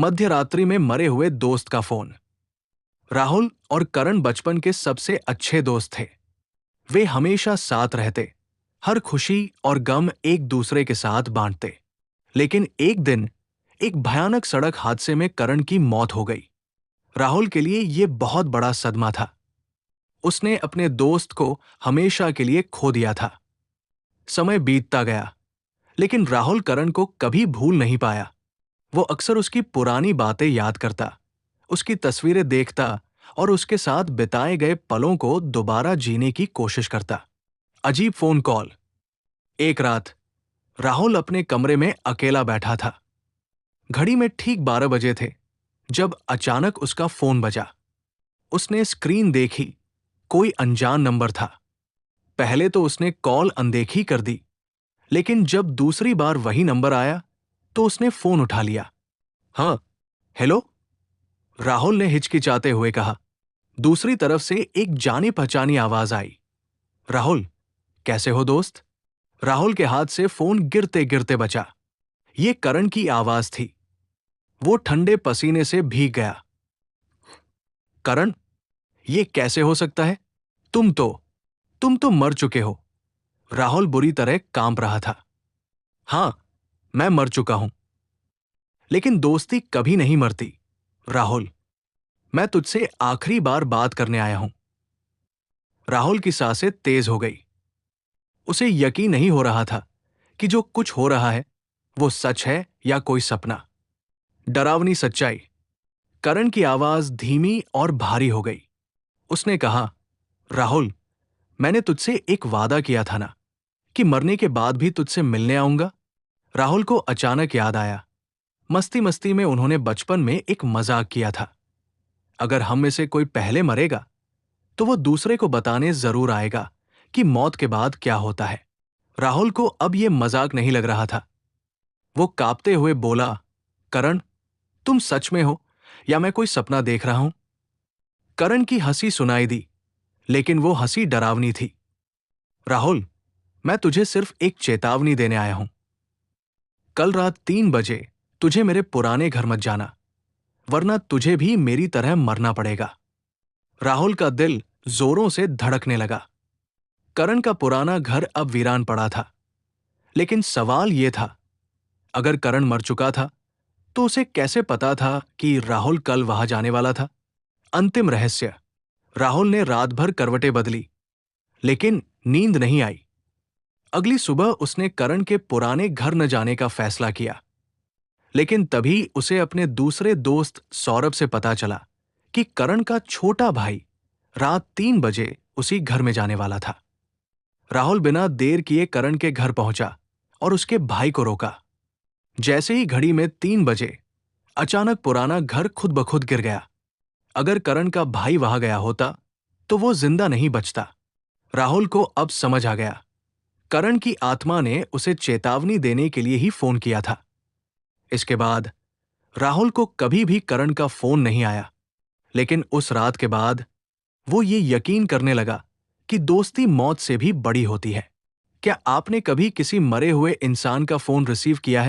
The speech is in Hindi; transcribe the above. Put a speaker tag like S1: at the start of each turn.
S1: मध्य रात्रि में मरे हुए दोस्त का फोन। राहुल और करण बचपन के सबसे अच्छे दोस्त थे। वे हमेशा साथ रहते, हर खुशी और गम एक दूसरे के साथ बांटते। लेकिन एक दिन एक भयानक सड़क हादसे में करण की मौत हो गई। राहुल के लिए यह बहुत बड़ा सदमा था। उसने अपने दोस्त को हमेशा के लिए खो दिया था। समय बीतता गया, लेकिन राहुल करण को कभी भूल नहीं पाया। वो अक्सर उसकी पुरानी बातें याद करता, उसकी तस्वीरें देखता और उसके साथ बिताए गए पलों को दोबारा जीने की कोशिश करता। अजीब फोन कॉल। एक रात राहुल अपने कमरे में अकेला बैठा था। घड़ी में ठीक 12 बजे थे जब अचानक उसका फोन बजा। उसने स्क्रीन देखी, कोई अनजान नंबर था। पहले तो उसने कॉल अनदेखी कर दी, लेकिन जब दूसरी बार वही नंबर आया तो उसने फोन उठा लिया। हाँ, हेलो, राहुल ने हिचकिचाते हुए कहा। दूसरी तरफ से एक जानी पहचानी आवाज आई। राहुल, कैसे हो दोस्त? राहुल के हाथ से फोन गिरते गिरते बचा। ये करण की आवाज थी। वो ठंडे पसीने से भीग गया। करण, ये कैसे हो सकता है? तुम तो मर चुके हो। राहुल बुरी तरह कांप रहा था। हाँ, मैं मर चुका हूं, लेकिन दोस्ती कभी नहीं मरती। राहुल, मैं तुझसे आखिरी बार बात करने आया हूं। राहुल की सांसें तेज हो गई। उसे यकीन नहीं हो रहा था कि जो कुछ हो रहा है वो सच है या कोई सपना। डरावनी सच्चाई। करण की आवाज धीमी और भारी हो गई। उसने कहा, राहुल, मैंने तुझसे एक वादा किया था ना कि मरने के बाद भी तुझसे मिलने आऊंगा। राहुल को अचानक याद आया। मस्ती मस्ती में उन्होंने बचपन में एक मजाक किया था। अगर हम में से कोई पहले मरेगा तो वो दूसरे को बताने जरूर आएगा कि मौत के बाद क्या होता है। राहुल को अब यह मजाक नहीं लग रहा था। वो कांपते हुए बोला, करण, तुम सच में हो या मैं कोई सपना देख रहा हूं? करण की हंसी सुनाई दी, लेकिन वो हंसी डरावनी थी। राहुल, मैं तुझे सिर्फ एक चेतावनी देने आया हूं। कल रात 3 बजे तुझे मेरे पुराने घर मत जाना, वरना तुझे भी मेरी तरह मरना पड़ेगा। राहुल का दिल जोरों से धड़कने लगा। करण का पुराना घर अब वीरान पड़ा था। लेकिन सवाल यह था, अगर करण मर चुका था तो उसे कैसे पता था कि राहुल कल वहां जाने वाला था? अंतिम रहस्य। राहुल ने रात भर करवटें बदली, लेकिन नींद नहीं आई। अगली सुबह उसने करण के पुराने घर न जाने का फैसला किया। लेकिन तभी उसे अपने दूसरे दोस्त सौरभ से पता चला कि करण का छोटा भाई रात 3 बजे उसी घर में जाने वाला था। राहुल बिना देर किए करण के घर पहुंचा और उसके भाई को रोका। जैसे ही घड़ी में 3 बजे, अचानक पुराना घर खुद ब खुद गिर गया। अगर करण का भाई वहां गया होता तो वो जिंदा नहीं बचता। राहुल को अब समझ आ गया, करण की आत्मा ने उसे चेतावनी देने के लिए ही फोन किया था। इसके बाद राहुल को कभी भी करण का फोन नहीं आया। लेकिन उस रात के बाद वो ये यकीन करने लगा कि दोस्ती मौत से भी बड़ी होती है। क्या आपने कभी किसी मरे हुए इंसान का फोन रिसीव किया है?